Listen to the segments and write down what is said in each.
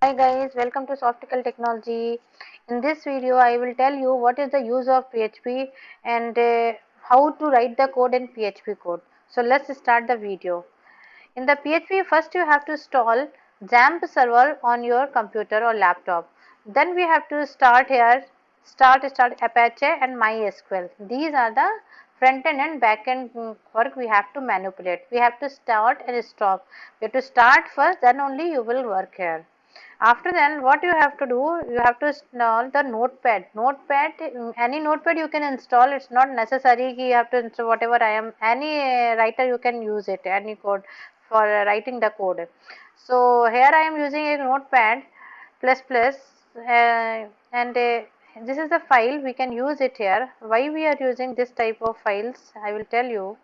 Hi guys, welcome to Softechel technology. In this video, I will tell you what is the use of PHP and how to write the code in PHP code. So let's start the video. In the PHP, first you have to install XAMPP server on your computer or laptop. Then we have to start here, start Apache and MySQL. These are the front end and back end work we have to manipulate. We have to start and stop. We have to start first, then only you will work here. After then, what you have to do, you have to install the notepad. Any notepad you can install. It's not necessary you have to install whatever I am, any writer you can use it, any code for writing the code. So here I am using a notepad plus plus and this is the file. We can use it here. Why we are using this type of files, I will tell you.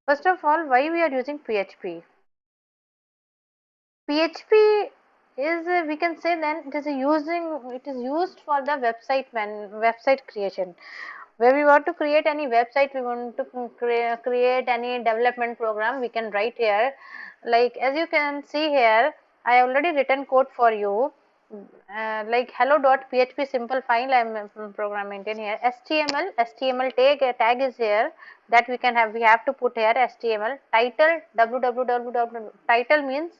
First of all, why we are using PHP. PHP is we can say then it is used for the website creation. Where we want to create any website, we want to create any development program, we can write here. Like as you can see here, I already written code for you. Like hello.php simple file I am programming in here. HTML tag is here, that we have to put here HTML. Title www title means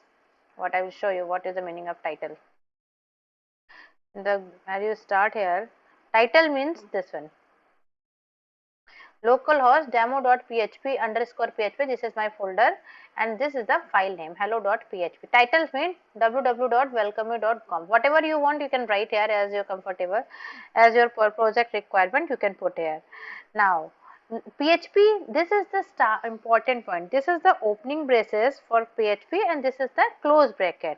what. I will show you what is the meaning of title. Where you start here, title means this one, localhost demo.php underscore php. This is my folder and this is the file name hello.php. Titles mean www.welcome.com. Whatever you want you can write here as you're comfortable, as your project requirement you can put here. Now PHP, this is the important point. This is the opening braces for PHP and this is the close bracket.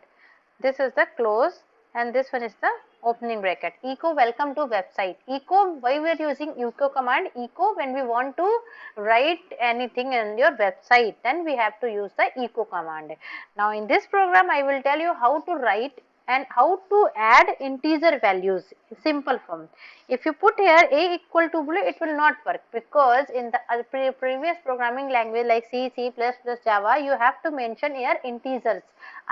This is the close and this one is the opening bracket. Echo welcome to website. Echo, why we are using echo command? Echo when we want to write anything in your website, then we have to use the echo command. Now in this program I will tell you how to write and how to add integer values in simple form. If you put here a equal to blue, it will not work, because in the previous programming language like C, C++, Java, you have to mention here integers,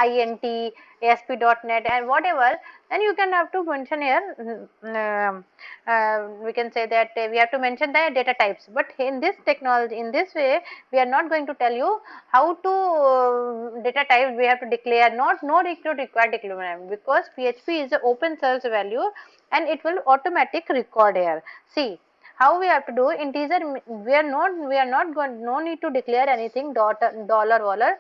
int, ASP.NET and whatever. Then you can have to mention here we can say that we have to mention the data types. But in this technology, in this way, we are not going to tell you how to data type we have to declare, no required declaration, because PHP is an open source value and it will automatic record here. See how we have to do integer. We are not going, no need to declare anything dollar.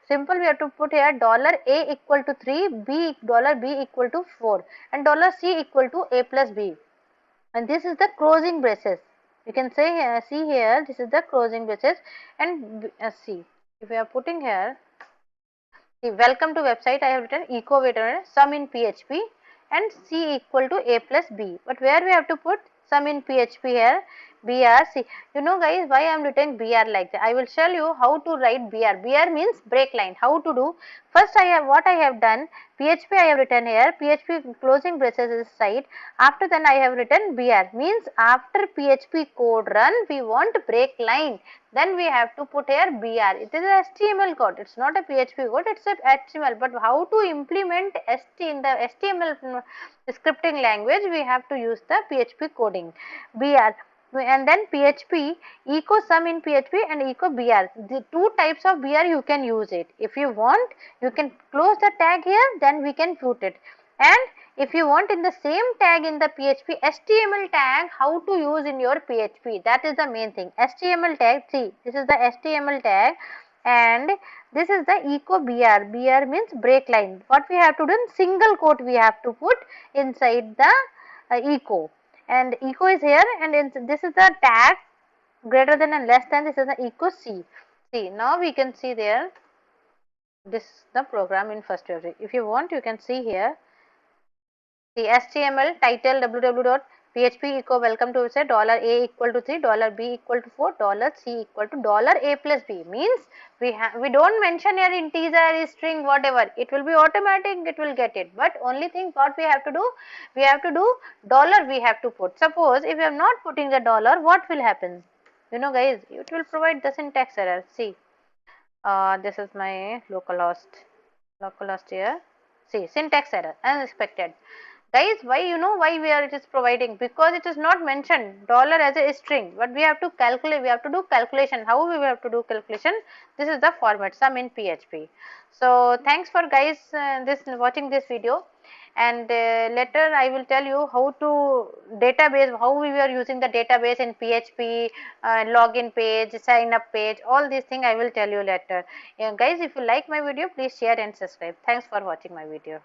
Simple, we have to put here $a equal to 3, $b equal to 4 and $c equal to a plus b, and this is the closing braces. You can say see here, this is the closing braces. And see, if we are putting here, see, welcome to website, I have written echo sum in PHP and C equal to a plus b. But where we have to put sum in PHP here, BR. See, you know guys, why I am writing BR like that. I will show you how to write BR. BR means break line. How to do? First, what I have done, PHP I have written here, PHP closing braces is side. After then I have written BR, means after PHP code run, we want break line. Then we have to put here BR. It is a HTML code. It's not a PHP code. It's a HTML. But how to implement in the HTML scripting language? We have to use the PHP coding. BR. And then PHP, echo sum in PHP and echo BR. The two types of BR you can use it. If you want, you can close the tag here, then we can put it. And if you want in the same tag in the PHP, HTML tag, how to use in your PHP, that is the main thing. HTML tag, see, this is the HTML tag and this is the echo BR. BR means break line. What we have to do, single quote we have to put inside the echo. And echo is here and this is the tag greater than and less than, this is the echo C. See, now we can see there, this is the program in first directory. If you want, you can see here the HTML title www.php echo welcome to say $a equal to 3, $b equal to 4, $c equal to $a plus b, means we don't mention here integer, string, whatever. It will be automatic, it will get it. But only thing what we have to do, we have to do dollar we have to put. Suppose if we are not putting the dollar, what will happen? You know guys, it will provide the syntax error. See, this is my localhost here. See, syntax error, unexpected. Guys, why, why we are it is providing? Because it is not mentioned dollar as a string, but we have to calculate, we have to do calculation. How we have to do calculation? This is the format, sum in PHP. So thanks for guys this watching this video, and later I will tell you how to database, how we were using the database in PHP, login page, sign up page, all these things I will tell you later. Guys, if you like my video, please share and subscribe. Thanks for watching my video.